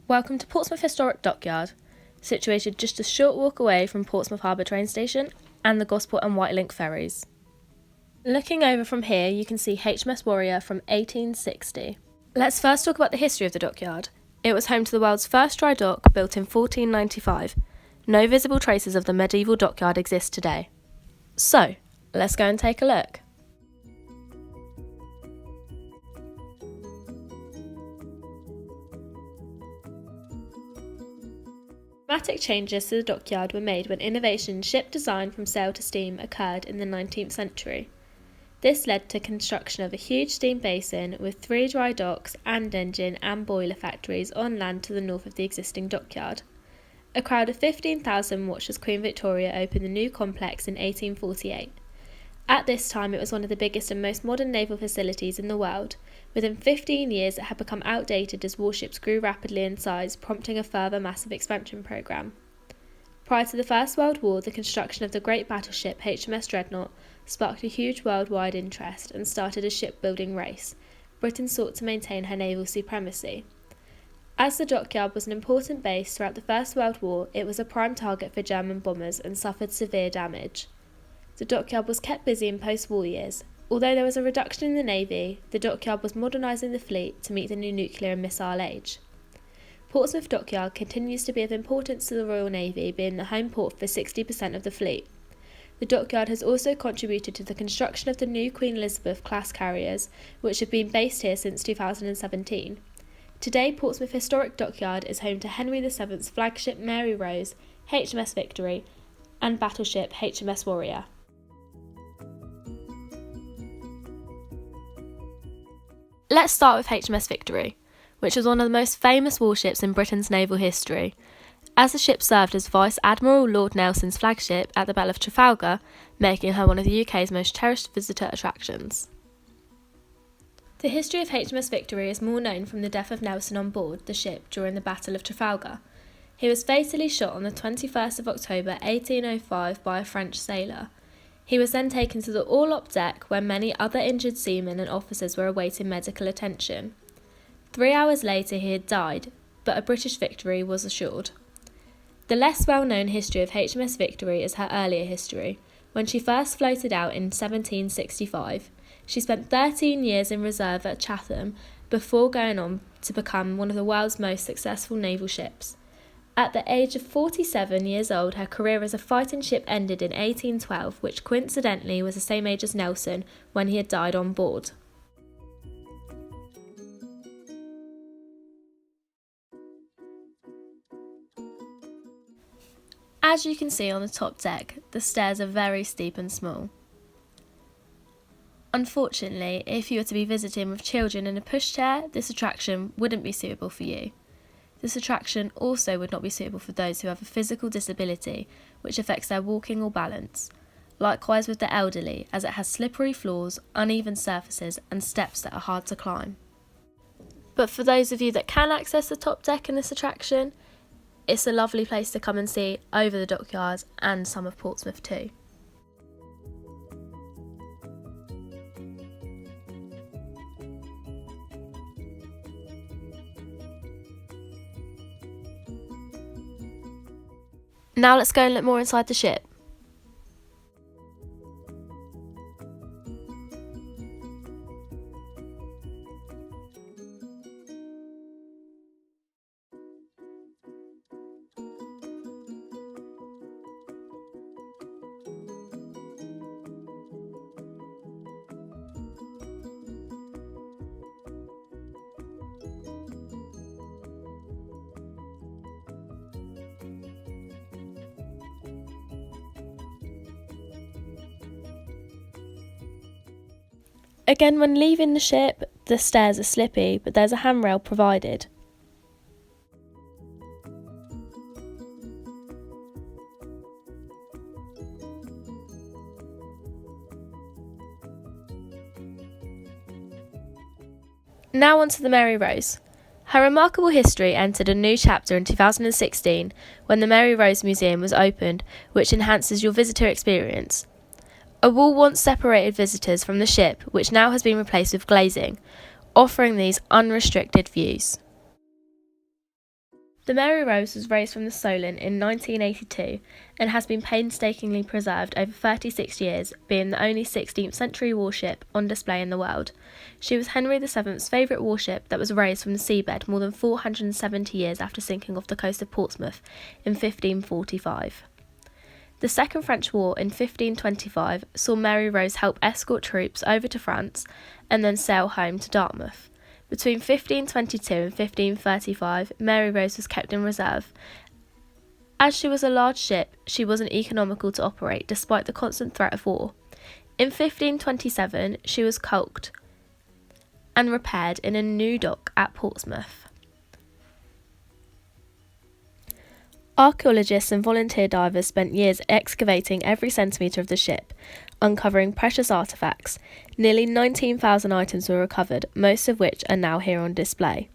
Welcome to Portsmouth Historic Dockyard, situated just a short walk away from Portsmouth Harbour train station and the Gosport and Whitelink ferries. Looking over from here, you can see HMS Warrior from 1860. Let's first talk about the history of the dockyard. It was home to the world's first dry dock, built in 1495. No visible traces of the medieval dockyard exist today. So, let's go and take a look. Dramatic changes to the dockyard were made when innovation in ship design from sail to steam occurred in the 19th century. This led to construction of a huge steam basin with 3 dry docks and engine and boiler factories on land to the north of the existing dockyard. A crowd of 15,000 watched as Queen Victoria opened the new complex in 1848. At this time, it was one of the biggest and most modern naval facilities in the world. Within 15 years, it had become outdated as warships grew rapidly in size, prompting a further massive expansion programme. Prior to the First World War, the construction of the great battleship HMS Dreadnought sparked a huge worldwide interest and started a shipbuilding race. Britain sought to maintain her naval supremacy. As the dockyard was an important base throughout the First World War, it was a prime target for German bombers and suffered severe damage. The dockyard was kept busy in post-war years. Although there was a reduction in the navy, the dockyard was modernising the fleet to meet the new nuclear and missile age. Portsmouth Dockyard continues to be of importance to the Royal Navy, being the home port for 60% of the fleet. The dockyard has also contributed to the construction of the new Queen Elizabeth class carriers, which have been based here since 2017. Today, Portsmouth Historic Dockyard is home to Henry VII's flagship Mary Rose, HMS Victory, and battleship HMS Warrior. Let's start with HMS Victory, which was one of the most famous warships in Britain's naval history, as the ship served as Vice Admiral Lord Nelson's flagship at the Battle of Trafalgar, making her one of the UK's most cherished visitor attractions. The history of HMS Victory is more known from the death of Nelson on board the ship during the Battle of Trafalgar. He was fatally shot on the 21st of October 1805 by a French sailor. He was then taken to the orlop deck where many other injured seamen and officers were awaiting medical attention. 3 hours later he had died, but a British victory was assured. The less well-known history of HMS Victory is her earlier history. When she first floated out in 1765, she spent 13 years in reserve at Chatham before going on to become one of the world's most successful naval ships. At the age of 47 years old, her career as a fighting ship ended in 1812, which coincidentally was the same age as Nelson when he had died on board. As you can see on the top deck, the stairs are very steep and small. Unfortunately, if you were to be visiting with children in a pushchair, this attraction wouldn't be suitable for you. This attraction also would not be suitable for those who have a physical disability which affects their walking or balance. Likewise with the elderly, as it has slippery floors, uneven surfaces and steps that are hard to climb. But for those of you that can access the top deck in this attraction, it's a lovely place to come and see over the dockyard and some of Portsmouth too. Now let's go and look more inside the ship. Again, when leaving the ship, the stairs are slippy, but there's a handrail provided. Now on to the Mary Rose. Her remarkable history entered a new chapter in 2016 when the Mary Rose Museum was opened, which enhances your visitor experience. A wall once separated visitors from the ship, which now has been replaced with glazing, offering these unrestricted views. The Mary Rose was raised from the Solent in 1982 and has been painstakingly preserved over 36 years, being the only 16th century warship on display in the world. She was Henry VII's favourite warship that was raised from the seabed more than 470 years after sinking off the coast of Portsmouth in 1545. The Second French War in 1525 saw Mary Rose help escort troops over to France and then sail home to Dartmouth. Between 1522 and 1535, Mary Rose was kept in reserve. As she was a large ship, she wasn't economical to operate despite the constant threat of war. In 1527, she was caulked and repaired in a new dock at Portsmouth. Archaeologists and volunteer divers spent years excavating every centimetre of the ship, uncovering precious artefacts. Nearly 19,000 items were recovered, most of which are now here on display.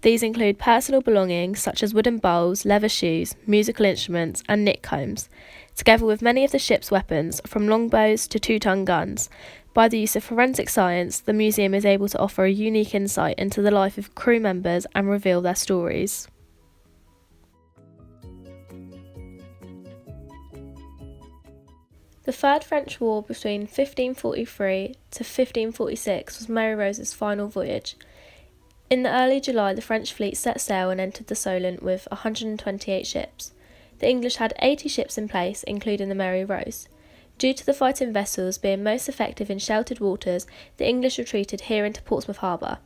These include personal belongings such as wooden bowls, leather shoes, musical instruments and knit combs, together with many of the ship's weapons, from longbows to 2-ton guns. By the use of forensic science, the museum is able to offer a unique insight into the life of crew members and reveal their stories. The Third French War between 1543 to 1546 was Mary Rose's final voyage. In the early July, the French fleet set sail and entered the Solent with 128 ships. The English had 80 ships in place, including the Mary Rose. Due to the fighting vessels being most effective in sheltered waters, the English retreated here into Portsmouth Harbour.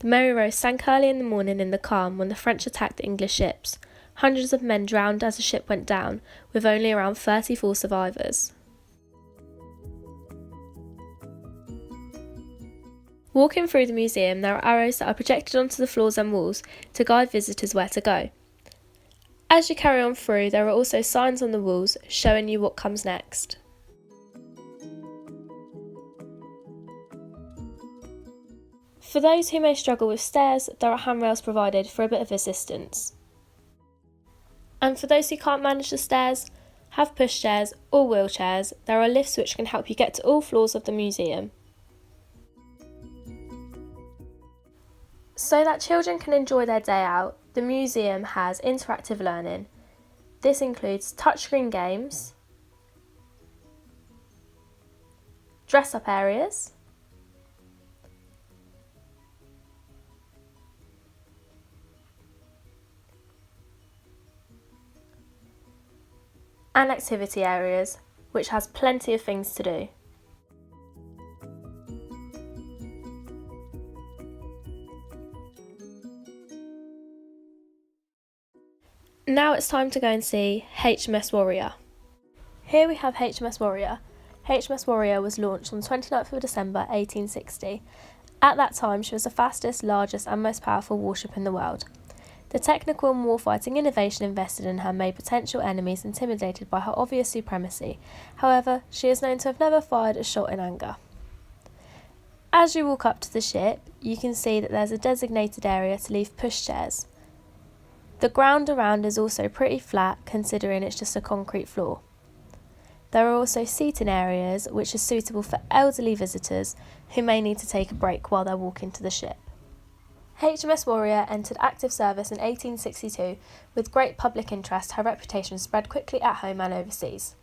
The Mary Rose sank early in the morning in the calm when the French attacked the English ships. Hundreds of men drowned as the ship went down, with only around 34 survivors. Walking through the museum, there are arrows that are projected onto the floors and walls to guide visitors where to go. As you carry on through, there are also signs on the walls showing you what comes next. For those who may struggle with stairs, there are handrails provided for a bit of assistance. And for those who can't manage the stairs, have pushchairs or wheelchairs, there are lifts which can help you get to all floors of the museum. So that children can enjoy their day out, the museum has interactive learning. This includes touchscreen games, dress-up areas, and activity areas, which has plenty of things to do. Now it's time to go and see HMS Warrior. Here we have HMS Warrior. HMS Warrior was launched on 29th of December 1860. At that time, she was the fastest, largest and most powerful warship in the world. The technical and warfighting innovation invested in her made potential enemies intimidated by her obvious supremacy. However, she is known to have never fired a shot in anger. As you walk up to the ship, you can see that there's a designated area to leave pushchairs. The ground around is also pretty flat, considering it's just a concrete floor. There are also seating areas which are suitable for elderly visitors who may need to take a break while they're walking to the ship. HMS Warrior entered active service in 1862. With great public interest, her reputation spread quickly at home and overseas.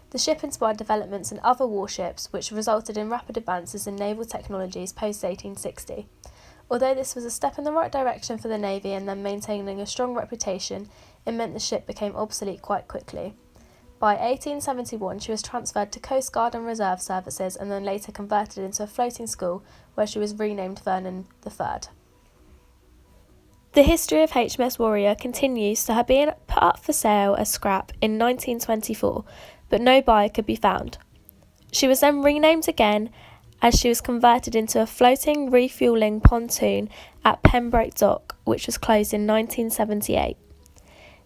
The ship inspired developments in other warships, which resulted in rapid advances in naval technologies post-1860. Although this was a step in the right direction for the Navy and them maintaining a strong reputation, it meant the ship became obsolete quite quickly. By 1871, she was transferred to Coast Guard and Reserve services and then later converted into a floating school where she was renamed Vernon III. The history of HMS Warrior continues to her being put up for sale as scrap in 1924, but no buyer could be found. She was then renamed again as she was converted into a floating refuelling pontoon at Pembroke Dock, which was closed in 1978.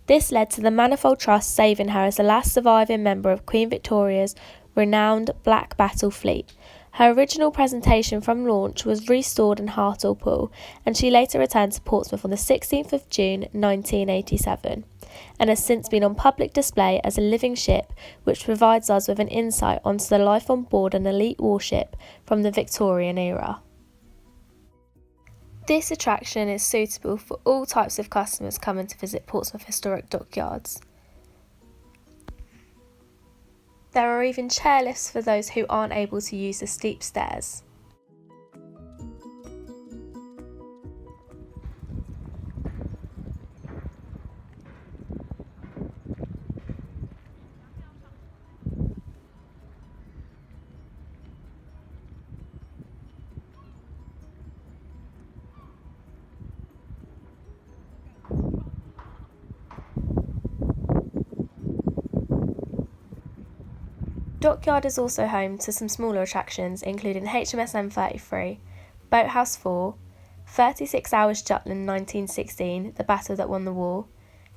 This led to the Manifold Trust saving her as the last surviving member of Queen Victoria's renowned Black Battle Fleet. Her original presentation from launch was restored in Hartlepool, and she later returned to Portsmouth on the 16th of June 1987, and has since been on public display as a living ship, which provides us with an insight onto the life on board an elite warship from the Victorian era. This attraction is suitable for all types of customers coming to visit Portsmouth Historic Dockyards. There are even chairlifts for those who aren't able to use the steep stairs. Dockyard is also home to some smaller attractions including HMS M33, Boathouse 4, 36 Hours Jutland 1916, the battle that won the war,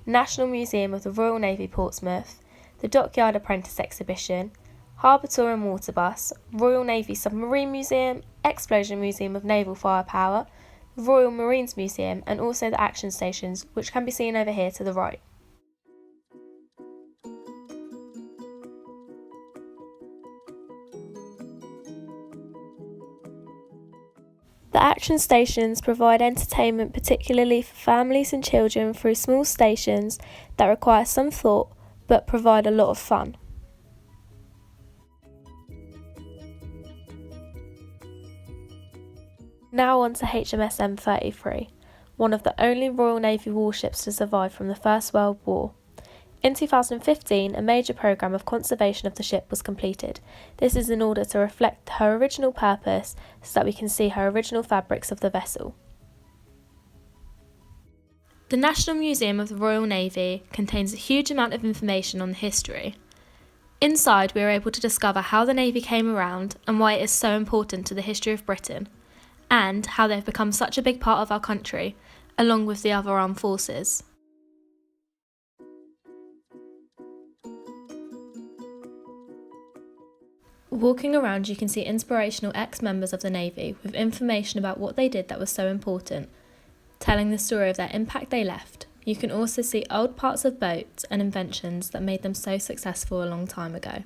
National Museum of the Royal Navy Portsmouth, the Dockyard Apprentice Exhibition, Harbour Tour and Water Bus, Royal Navy Submarine Museum, Explosion Museum of Naval Firepower, Royal Marines Museum, and also the action stations, which can be seen over here to the right. The action stations provide entertainment particularly for families and children through small stations that require some thought but provide a lot of fun. Now on to HMS M33, one of the only Royal Navy warships to survive from the First World War. In 2015, a major programme of conservation of the ship was completed. This is in order to reflect her original purpose so that we can see her original fabrics of the vessel. The National Museum of the Royal Navy contains a huge amount of information on the history. Inside, we are able to discover how the Navy came around and why it is so important to the history of Britain, and how they've become such a big part of our country, along with the other armed forces. Walking around, you can see inspirational ex-members of the Navy with information about what they did that was so important, telling the story of their impact they left. You can also see old parts of boats and inventions that made them so successful a long time ago.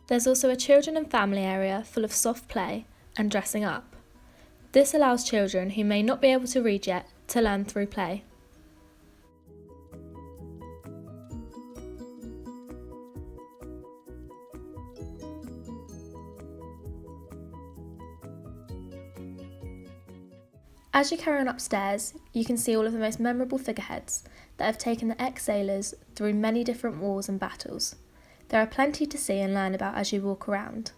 There's also a children and family area full of soft play and dressing up. This allows children who may not be able to read yet to learn through play. As you carry on upstairs, you can see all of the most memorable figureheads that have taken the ex-sailors through many different wars and battles. There are plenty to see and learn about as you walk around.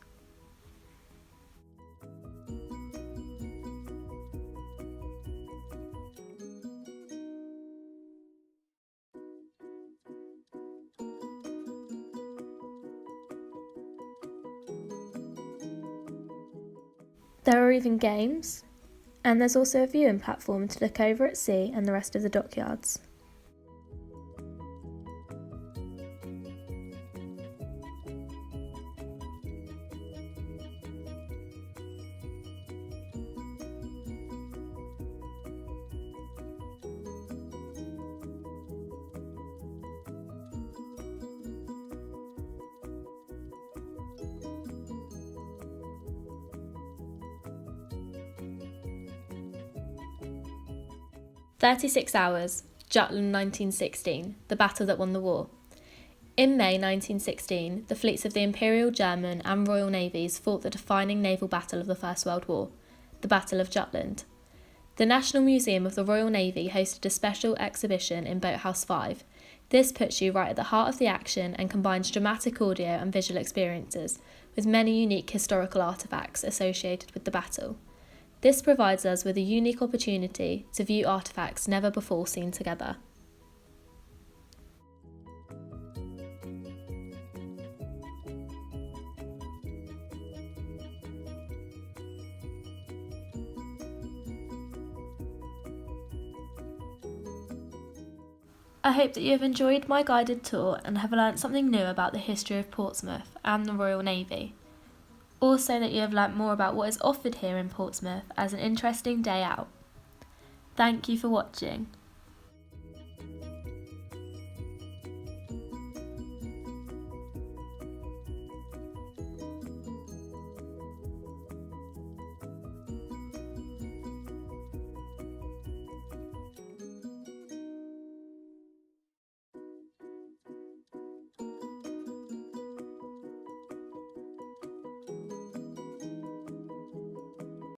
There are even games, and there's also a viewing platform to look over at sea and the rest of the dockyards. "36 Hours, Jutland 1916, the battle that won the war." In May 1916, the fleets of the Imperial, German and Royal Navies fought the defining naval battle of the First World War, the Battle of Jutland. The National Museum of the Royal Navy hosted a special exhibition in Boathouse 5. This puts you right at the heart of the action and combines dramatic audio and visual experiences, with many unique historical artefacts associated with the battle. This provides us with a unique opportunity to view artefacts never before seen together. I hope that you have enjoyed my guided tour and have learnt something new about the history of Portsmouth and the Royal Navy. Also that you have learnt more about what is offered here in Portsmouth as an interesting day out. Thank you for watching.